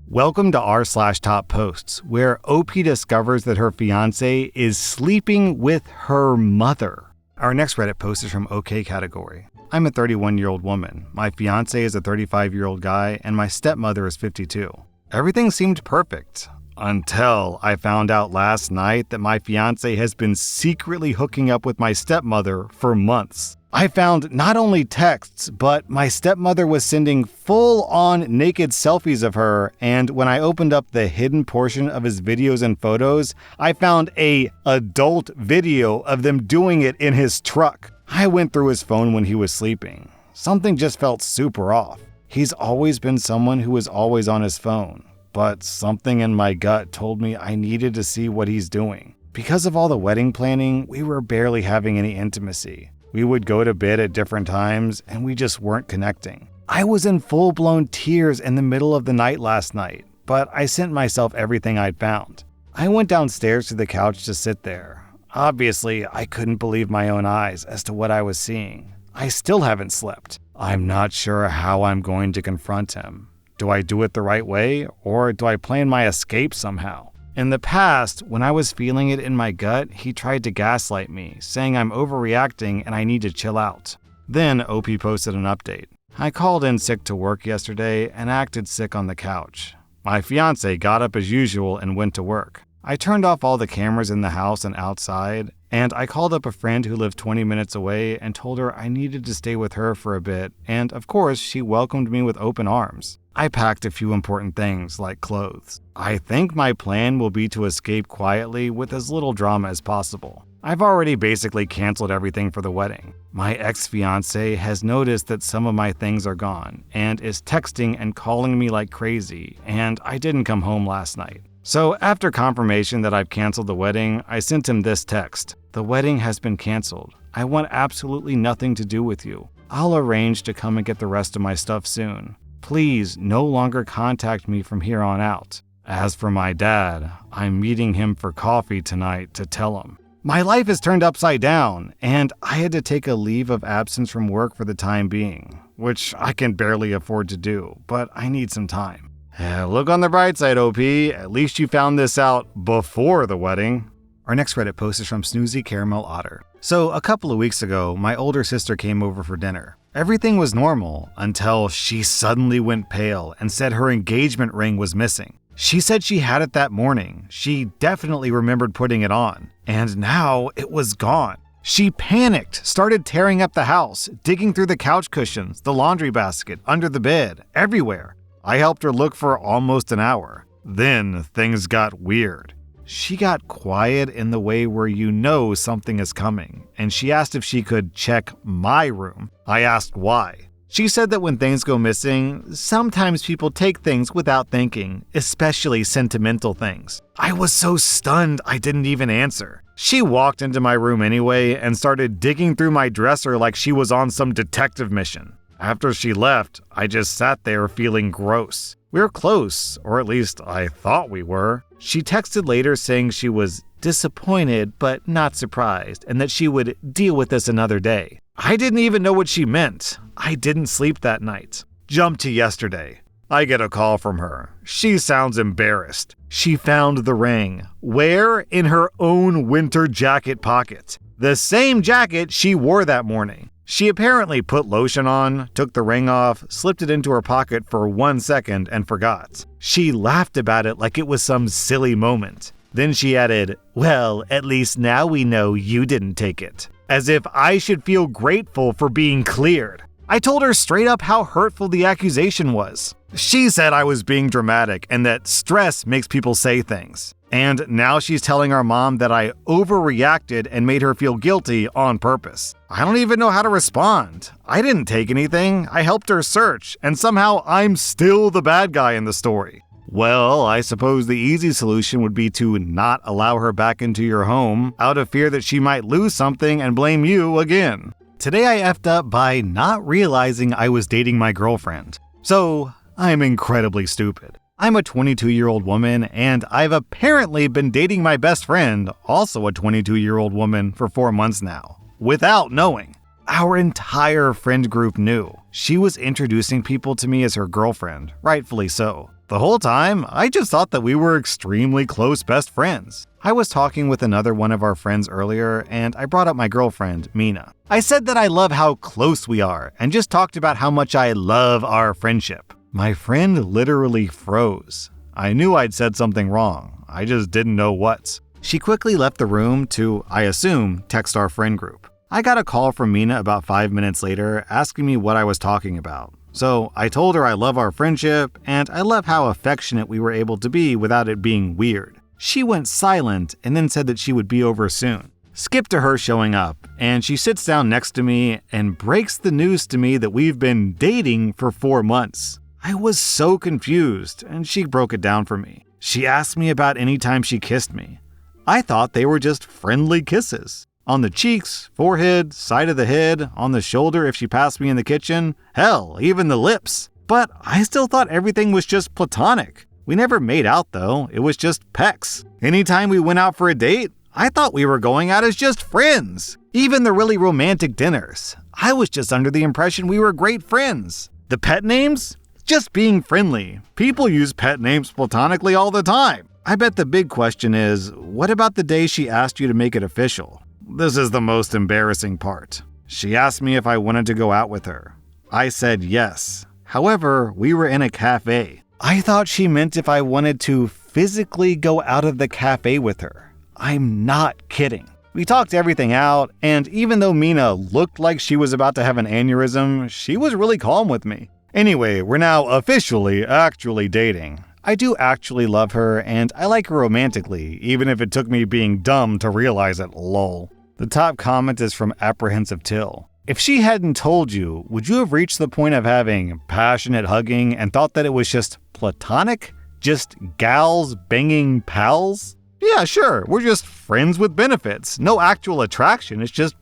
Welcome to r/Topposts, where OP discovers that her fiancé is sleeping with her mother. Our next Reddit post is from OK category. I'm a 31-year-old woman. My fiancé is a 35-year-old guy, and my stepmother is 52. Everything seemed perfect until I found out last night that my fiancé has been secretly hooking up with my stepmother for months. I found not only texts, but my stepmother was sending full-on naked selfies of her, and when I opened up the hidden portion of his videos and photos, I found an adult video of them doing it in his truck. I went through his phone when he was sleeping. Something just felt super off. He's always been someone who was always on his phone, but something in my gut told me I needed to see what he's doing. Because of all the wedding planning, we were barely having any intimacy. We would go to bed at different times, and we just weren't connecting. I was in full-blown tears in the middle of the night last night, but I sent myself everything I'd found. I went downstairs to the couch to sit there. Obviously, I couldn't believe my own eyes as to what I was seeing. I still haven't slept. I'm not sure how I'm going to confront him. Do I do it the right way, or do I plan my escape somehow? In the past, when I was feeling it in my gut, he tried to gaslight me, saying I'm overreacting and I need to chill out. Then OP posted an update. I called in sick to work yesterday and acted sick on the couch. My fiancé got up as usual and went to work. I turned off all the cameras in the house and outside, and I called up a friend who lived 20 minutes away and told her I needed to stay with her for a bit, and of course, she welcomed me with open arms. I packed a few important things, like clothes. I think my plan will be to escape quietly with as little drama as possible. I've already basically canceled everything for the wedding. My ex-fiancé has noticed that some of my things are gone, and is texting and calling me like crazy, and I didn't come home last night. So after confirmation that I've canceled the wedding, I sent him this text. The wedding has been canceled. I want absolutely nothing to do with you. I'll arrange to come and get the rest of my stuff soon. Please no longer contact me from here on out. As for my dad, I'm meeting him for coffee tonight to tell him. My life is turned upside down, and I had to take a leave of absence from work for the time being, which I can barely afford to do, but I need some time. Look on the bright side, OP. At least you found this out before the wedding. Our next Reddit post is from Snoozy Caramel Otter. So a couple of weeks ago, my older sister came over for dinner. Everything was normal until she suddenly went pale and said her engagement ring was missing. She said she had it that morning. She definitely remembered putting it on, and now it was gone. She panicked, started tearing up the house, digging through the couch cushions, the laundry basket, under the bed, everywhere. I helped her look for almost an hour. Then things got weird. She got quiet in the way where you know something is coming, and she asked if she could check my room. I asked why. She said that when things go missing, sometimes people take things without thinking, especially sentimental things. I was so stunned I didn't even answer. She walked into my room anyway and started digging through my dresser like she was on some detective mission. After she left, I just sat there feeling gross. We're close, or at least I thought we were. She texted later saying she was disappointed but not surprised, and that she would deal with this another day. I didn't even know what she meant. I didn't sleep that night. Jump to yesterday. I get a call from her. She sounds embarrassed. She found the ring. Where? In her own winter jacket pocket. The same jacket she wore that morning. She apparently put lotion on, took the ring off, slipped it into her pocket for 1 second, and forgot. She laughed about it like it was some silly moment. Then she added, "Well, at least now we know you didn't take it." As if I should feel grateful for being cleared. I told her straight up how hurtful the accusation was. She said I was being dramatic and that stress makes people say things. And now she's telling our mom that I overreacted and made her feel guilty on purpose. I don't even know how to respond. I didn't take anything. I helped her search, and somehow I'm still the bad guy in the story. Well, I suppose the easy solution would be to not allow her back into your home out of fear that she might lose something and blame you again. Today I effed up by not realizing I was dating my girlfriend. So, I'm incredibly stupid. I'm a 22-year-old woman, and I've apparently been dating my best friend, also a 22-year-old woman, for 4 months now, without knowing. Our entire friend group knew. She was introducing people to me as her girlfriend, rightfully so. The whole time, I just thought that we were extremely close best friends. I was talking with another one of our friends earlier, and I brought up my girlfriend, Mina. I said that I love how close we are, and just talked about how much I love our friendship. My friend literally froze. I knew I'd said something wrong. I just didn't know what. She quickly left the room to, I assume, text our friend group. I got a call from Mina about 5 minutes later asking me what I was talking about. So I told her I love our friendship and I love how affectionate we were able to be without it being weird. She went silent and then said that she would be over soon. Skip to her showing up, and she sits down next to me and breaks the news to me that we've been dating for 4 months. I was so confused, and she broke it down for me. She asked me about any time she kissed me. I thought they were just friendly kisses. On the cheeks, forehead, side of the head, on the shoulder if she passed me in the kitchen, hell, even the lips. But I still thought everything was just platonic. We never made out though, it was just pecks. Anytime we went out for a date, I thought we were going out as just friends. Even the really romantic dinners. I was just under the impression we were great friends. The pet names? Just being friendly. People use pet names platonically all the time. I bet the big question is, what about the day she asked you to make it official? This is the most embarrassing part. She asked me if I wanted to go out with her. I said yes. However, we were in a cafe. I thought she meant if I wanted to physically go out of the cafe with her. I'm not kidding. We talked everything out, and even though Mina looked like she was about to have an aneurysm, she was really calm with me. Anyway, we're now officially actually dating. I do actually love her, and I like her romantically, even if it took me being dumb to realize it, lol. The top comment is from Apprehensive Till. If she hadn't told you, would you have reached the point of having passionate hugging and thought that it was just platonic? Just gals banging pals? Yeah, sure, we're just friends with benefits. No actual attraction, it's just,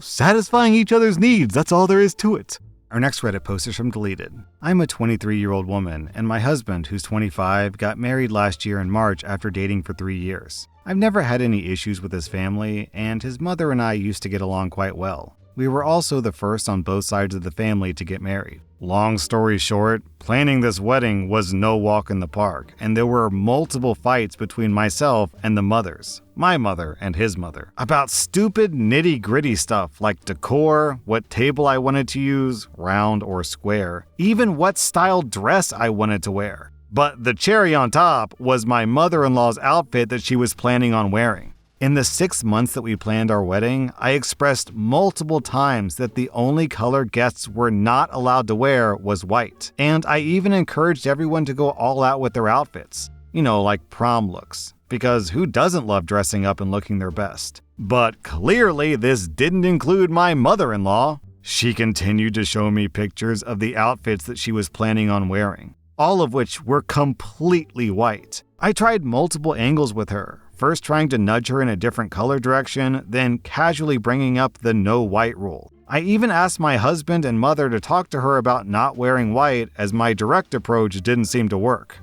satisfying each other's needs, that's all there is to it. Our next Reddit post is from Deleted. I'm a 23-year-old woman, and my husband, who's 25, got married last year in March after dating for 3 years. I've never had any issues with his family, and his mother and I used to get along quite well. We were also the first on both sides of the family to get married. Long story short, planning this wedding was no walk in the park, and there were multiple fights between myself and the mothers, my mother and his mother, about stupid nitty-gritty stuff like decor, what table I wanted to use, round or square, even what style dress I wanted to wear. But the cherry on top was my mother-in-law's outfit that she was planning on wearing. In the 6 months that we planned our wedding, I expressed multiple times that the only color guests were not allowed to wear was white. And I even encouraged everyone to go all out with their outfits. Like prom looks. Because who doesn't love dressing up and looking their best? But clearly this didn't include my mother-in-law. She continued to show me pictures of the outfits that she was planning on wearing, all of which were completely white. I tried multiple angles with her. First trying to nudge her in a different color direction, then casually bringing up the no white rule. I even asked my husband and mother to talk to her about not wearing white, as my direct approach didn't seem to work.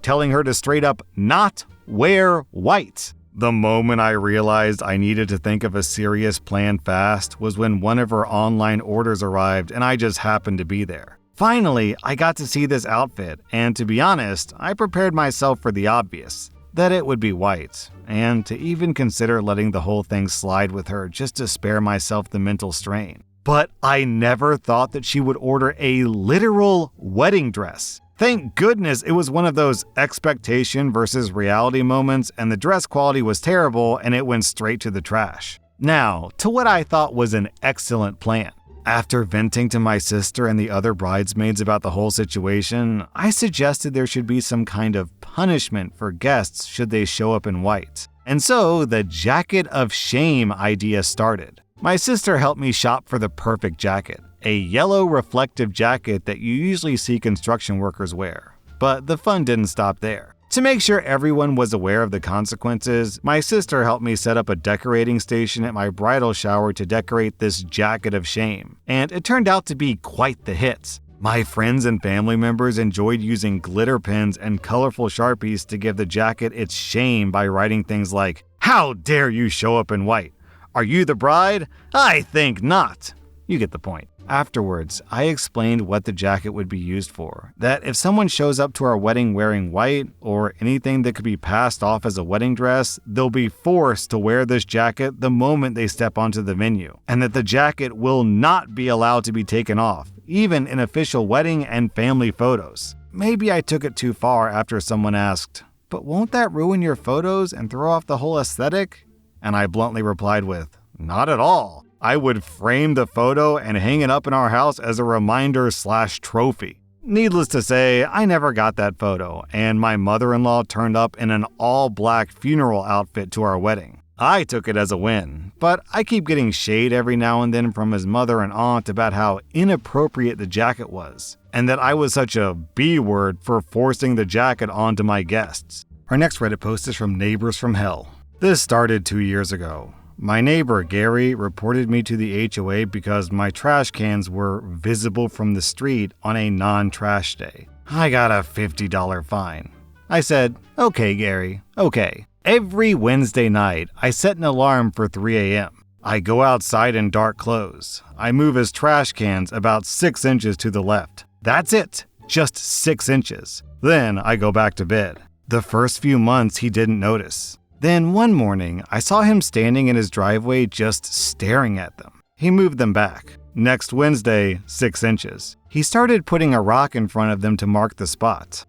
Telling her to straight up not wear white. The moment I realized I needed to think of a serious plan fast was when one of her online orders arrived and I just happened to be there. Finally, I got to see this outfit, and to be honest, I prepared myself for the obvious. That it would be white, and to even consider letting the whole thing slide with her just to spare myself the mental strain. But I never thought that she would order a literal wedding dress. Thank goodness it was one of those expectation versus reality moments, and the dress quality was terrible and it went straight to the trash. Now, to what I thought was an excellent plan. After venting to my sister and the other bridesmaids about the whole situation, I suggested there should be some kind of punishment for guests should they show up in white. And so the jacket of shame idea started. My sister helped me shop for the perfect jacket, a yellow reflective jacket that you usually see construction workers wear. But the fun didn't stop there. To make sure everyone was aware of the consequences, my sister helped me set up a decorating station at my bridal shower to decorate this jacket of shame, and it turned out to be quite the hit. My friends and family members enjoyed using glitter pens and colorful Sharpies to give the jacket its shame by writing things like, "How dare you show up in white? Are you the bride? I think not." You get the point. Afterwards, I explained what the jacket would be used for. That if someone shows up to our wedding wearing white, or anything that could be passed off as a wedding dress, they'll be forced to wear this jacket the moment they step onto the venue. And that the jacket will not be allowed to be taken off, even in official wedding and family photos. Maybe I took it too far after someone asked, "But won't that ruin your photos and throw off the whole aesthetic?" And I bluntly replied with, "Not at all. I would frame the photo and hang it up in our house as a reminder/trophy." Needless to say, I never got that photo, and my mother-in-law turned up in an all-black funeral outfit to our wedding. I took it as a win, but I keep getting shade every now and then from his mother and aunt about how inappropriate the jacket was, and that I was such a B-word for forcing the jacket onto my guests. Our next Reddit post is from Neighbors from Hell. This started 2 years ago. My neighbor, Gary, reported me to the HOA because my trash cans were visible from the street on a non-trash day. I got a $50 fine. I said, "Okay, Gary, okay." Every Wednesday night, I set an alarm for 3 a.m. I go outside in dark clothes. I move his trash cans about 6 inches to the left. That's it, just 6 inches. Then I go back to bed. The first few months, he didn't notice. Then one morning, I saw him standing in his driveway just staring at them. He moved them back. Next Wednesday, 6 inches. He started putting a rock in front of them to mark the spot.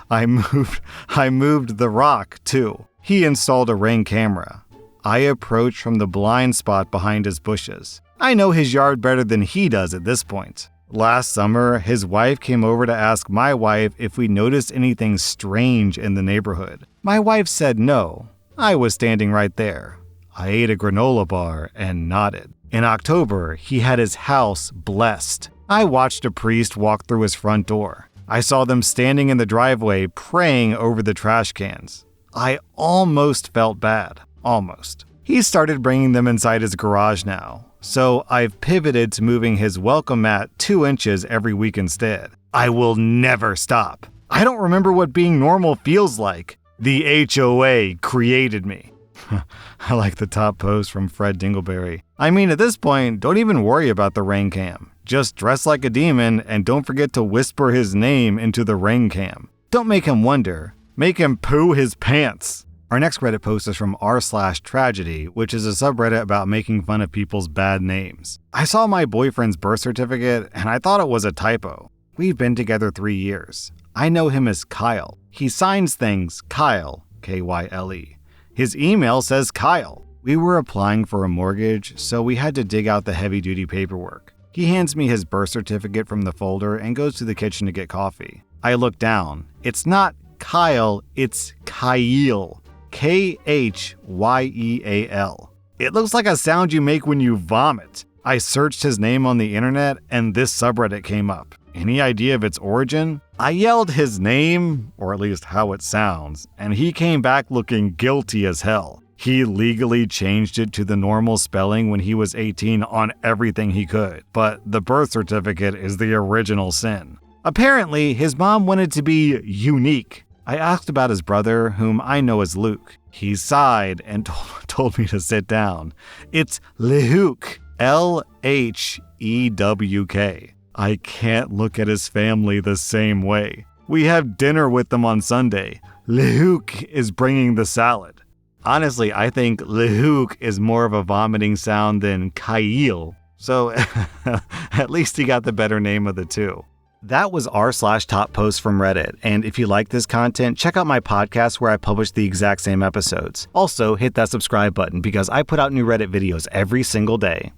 I moved the rock too. He installed a Ring camera. I approached from the blind spot behind his bushes. I know his yard better than he does at this point. Last summer, his wife came over to ask my wife if we noticed anything strange in the neighborhood. My wife said no. I was standing right there. I ate a granola bar and nodded. In October, he had his house blessed. I watched a priest walk through his front door. I saw them standing in the driveway praying over the trash cans. I almost felt bad. Almost. He started bringing them inside his garage now. So I've pivoted to moving his welcome mat 2 inches every week instead. I will never stop. I don't remember what being normal feels like. The HOA created me. I like the top post from Fred Dingleberry. I mean, at this point, don't even worry about the Ring cam. Just dress like a demon and don't forget to whisper his name into the Ring cam. Don't make him wonder. Make him poo his pants. Our next Reddit post is from rSlash which is a subreddit about making fun of people's bad names. I saw my boyfriend's birth certificate and I thought it was a typo. We've been together 3 years. I know him as Kyle. He signs things Kyle, K-Y-L-E. His email says Kyle. We were applying for a mortgage, so we had to dig out the heavy-duty paperwork. He hands me his birth certificate from the folder and goes to the kitchen to get coffee. I look down. It's not Kyle, it's Kyle. K-H-Y-E-A-L. It looks like a sound you make when you vomit. I searched his name on the internet and this subreddit came up. Any idea of its origin? I yelled his name, or at least how it sounds, and he came back looking guilty as hell. He legally changed it to the normal spelling when he was 18 on everything he could, but the birth certificate is the original sin. Apparently, his mom wanted to be unique. I asked about his brother, whom I know as Luke. He sighed and told me to sit down. It's Lehuk, L-H-E-W-K. I can't look at his family the same way. We have dinner with them on Sunday. Lehuk is bringing the salad. Honestly, I think Lehuk is more of a vomiting sound than Kyle, so at least he got the better name of the two. That was r/Topposts from Reddit, and if you like this content, check out my podcast where I publish the exact same episodes. Also, hit that subscribe button because I put out new Reddit videos every single day.